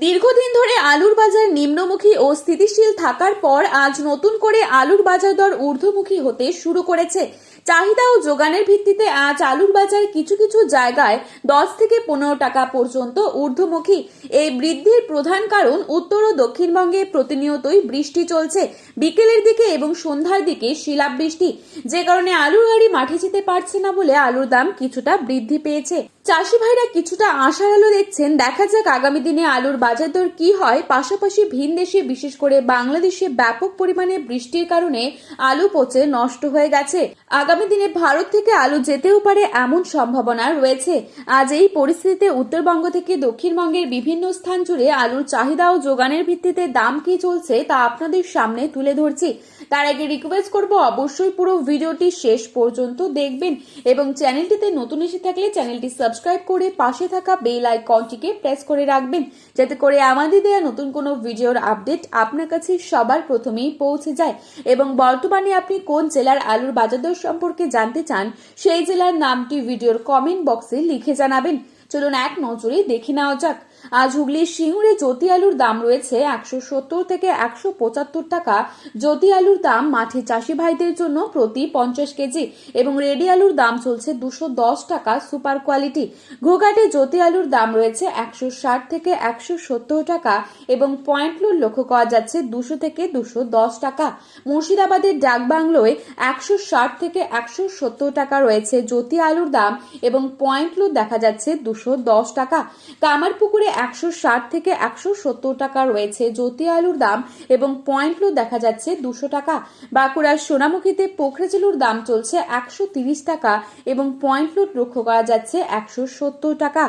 দীর্ঘদিন ধরে আলুর বাজার নিম্নমুখী ও স্থিতিশীল থাকার পর আজ নতুন করে আলুর বাজার দর ঊর্ধ্বমুখী হতে শুরু করেছে। চাহিদা ও যোগানের ভিত্তিতে আজ আলুর বাজার কিছু কিছু জায়গায় 10 থেকে 15 টাকা পর্যন্ত ঊর্ধ্বমুখী। এই বৃদ্ধির প্রধান কারণ উত্তর ও দক্ষিণবঙ্গে প্রতিনিয়তই বৃষ্টি চলছে। বিকেলের দিকে এবং সন্ধ্যার দিকে শিলাবৃষ্টি, যে কারণে আলুর গাড়ি মাঠে যেতে পারছে না বলে আলুর দাম কিছুটা বৃদ্ধি পেয়েছে। চাষি ভাইরা কিছুটা আশার আলো দেখছেন। দেখা যাক আগামী দিনে আলুর বাজার দর কি হয়। পাশাপাশি ভিন দেশে, বিশেষ করে বাংলাদেশে ব্যাপক পরিমাণে বৃষ্টির কারণে আলু পচে নষ্ট হয়ে গেছে। আগামী দিনে ভারত থেকে আলু যেতেও পারে এমন সম্ভাবনা রয়েছে। আজ এই পরিস্থিতিতে উত্তরবঙ্গ থেকে দক্ষিণবঙ্গের বিভিন্ন স্থান জুড়ে আলুর চাহিদা ও যোগানের ভিত্তিতে দাম কি চলছে তা আপনাদের সামনে তুলে ধরছি। তার আগে রিকোয়েস্ট করব, অবশ্যই পুরো ভিডিওটি শেষ পর্যন্ত দেখবেন এবং চ্যানেলটিতে নতুন এসে থাকলে চ্যানেলটি সাবস্ক্রাইব করে পাশে থাকা বেল আইকনটিকে প্রেস করে রাখবেন, যাতে করে আমাদের দেওয়া নতুন কোনো ভিডিওর আপডেট আপনার কাছে সবার প্রথমেই পৌঁছে যায়। এবং বর্তমানে আপনি কোন জেলার আলুর বাজার দর সম্পর্কে জানতে চান, সেই জেলার নামটি ভিডিওর কমেন্ট বক্সে লিখে জানাবেন। চলুন এক নজরে দেখে নেওয়া যাক। আজ হুগলির সিঙ্গুরে জ্যোতি আলুর দাম রয়েছে 170 থেকে 175 টাকা। জ্যোতি আলুর দাম মাঠে চাষি ভাইদের জন্য প্রতি 50 কেজি এবং রেডি আলুর দাম চলছে 210 টাকা সুপার কোয়ালিটি। ঘোঘাটে জ্যোতি আলুর দাম রয়েছে 160 থেকে 170 টাকা এবং পয়েন্ট লোড লক্ষ্য করা যাচ্ছে 200 থেকে 210 টাকা। মুর্শিদাবাদের ডাকবাংলোয় 160 থেকে 170 টাকা রয়েছে জ্যোতি আলুর দাম এবং পয়েন্ট লোড দেখা যাচ্ছে 210 টাকা। কামারপুকুরে 160 থেকে 170 টাকা রয়েছে জ্যোতি আলুর দাম এবং পয়েন্ট লোড দেখা যাচ্ছে 200 টাকা। বাঁকুড়ার সোনামুখীতে পোখরেজলুর দাম চলছে 130 টাকা এবং পয়েন্ট লোড লক্ষ্য করা যাচ্ছে 170 টাকা।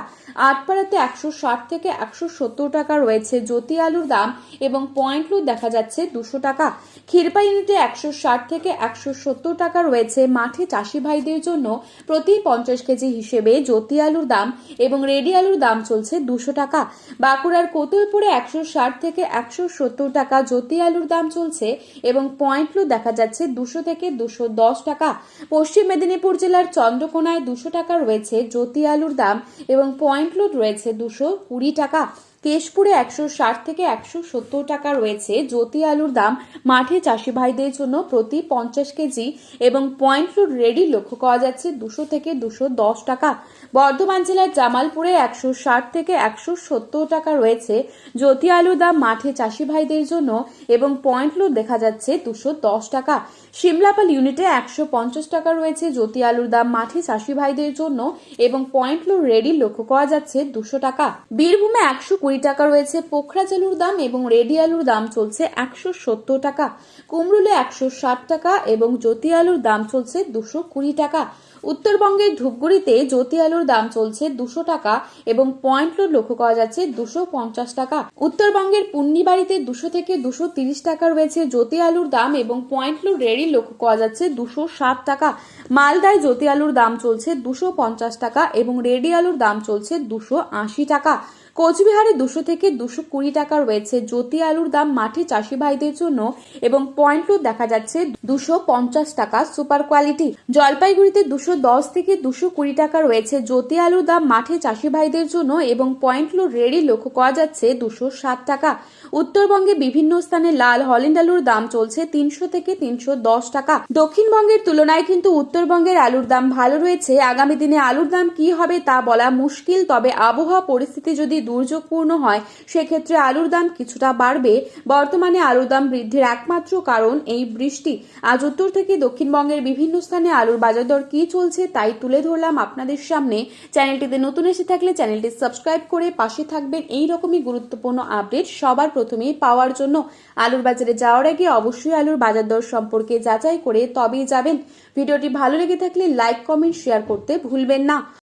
আটপাড়াতে 160 থেকে 170 টাকা রয়েছে জ্যোতি আলুর দাম এবং পয়েন্ট লোড দেখা যাচ্ছে 200 টাকা। ক্ষীরপা ইউনিটে 160 থেকে 170 টাকা রয়েছে মাঠে চাষি ভাইদের জন্য প্রতি 50 কেজি হিসেবে জ্যোতি আলুর দাম এবং রেডি আলুর দাম চলছে 200 টাকা। বাঁকুড়ার কোতুলপুরে 160 থেকে 170 টাকা জ্যোতি আলুর দাম চলছে এবং পয়েন্ট লোড দেখা যাচ্ছে 200 থেকে 210 টাকা। পশ্চিম মেদিনীপুর জেলার চন্দ্রকোনায় 200 টাকা রয়েছে জ্যোতি আলুর দাম এবং পয়েন্ট লোড রয়েছে 220 টাকা। কেশপুরে 160 থেকে 170 টাকা রয়েছে জ্যোতি আলুর দাম মাঠে চাষি ভাইদের জন্য প্রতি 50 কেজি এবং পয়েন্ট লোড রেডি লক্ষ্য করা যাচ্ছে 200 থেকে 210 টাকা। বর্ধমান জেলার জামালপুরে 160 থেকে 170 টাকা রয়েছে জ্যোতি আলুর দাম মাঠে চাষি ভাইদের জন্য এবং পয়েন্ট লোড দেখা যাচ্ছে 210 টাকা। সিমলাপাল ইউনিটে 150 টাকা রয়েছে জ্যোতি আলুর দাম মাঠে চাষি ভাইদের জন্য এবং পয়েন্ট লোড রেডি লক্ষ্য করা যাচ্ছে 200 টাকা। বীরভূমে 120 টাকা রয়েছে পোখরাজ আলুর দাম এবং রেডি আলুর দাম চলছে 170 টাকা। কুমরুলে 160 টাকা এবং জ্যোতি আলুর দাম চলছে 220 টাকা। উত্তরবঙ্গের ধূপগুড়িতে জ্যোতি আলুর দাম চলছে 200 টাকা এবং পয়েন্ট লোড লক্ষ্য করা যাচ্ছে 250 টাকা। উত্তরবঙ্গের পুন্নিবাড়িতে 200 থেকে 230 টাকা রয়েছে জ্যোতি আলুর দাম এবং পয়েন্ট লোড রেডি লক্ষ্য করা যাচ্ছে 260 টাকা। মালদায় জ্যোতি আলুর দাম চলছে 250 টাকা এবং রেডি আলুর দাম চলছে 280 টাকা। কোচবিহারে 200 থেকে 220 টাকা রয়েছে জ্যোতি আলুর দাম মাঠে চাষি ভাইদের জন্য এবং পয়েন্ট লোড দেখা যাচ্ছে 250 টাকা সুপার কোয়ালিটি। জলপাইগুড়িতে 210 থেকে 220 টাকা রয়েছে জ্যোতি আলুর দাম মাঠে চাষি ভাইদের জন্য এবং পয়েন্ট লোড রেডি লক্ষ্য করা যাচ্ছে 260 টাকা। উত্তরবঙ্গে বিভিন্ন স্থানে লাল হল্যান্ড আলুর দাম চলছে 300 থেকে 310 টাকা। দক্ষিণবঙ্গের তুলনায় কিন্তু উত্তরবঙ্গের আলুর দাম ভালো রয়েছে। আগামী দিনে আলুর দাম কি হবে তা বলা মুশকিল, তবে আবহাওয়া পরিস্থিতি যদি দুর্যোগপূর্ণ হয় সেক্ষেত্রে আলুর দাম কিছুটা বাড়বে। বর্তমানে আলুর দাম বৃদ্ধির একমাত্র কারণ এই বৃষ্টি। আজ উত্তর থেকে দক্ষিণবঙ্গের বিভিন্ন স্থানে আলুর বাজার দর কি চলছে তাই তুলে ধরলাম আপনাদের সামনে। চ্যানেলটিতে নতুন এসে থাকলে চ্যানেলটি সাবস্ক্রাইব করে পাশে থাকবেন এই রকমই গুরুত্বপূর্ণ আপডেট সবার প্রথমেই পাওয়ার জন্য। আলুর বাজারে যাওয়ার আগে অবশ্যই আলুর বাজার দর সম্পর্কে যাচাই করে তবেই যাবেন। ভিডিওটি ভালো লেগে থাকলে লাইক, কমেন্ট, শেয়ার করতে ভুলবেন না।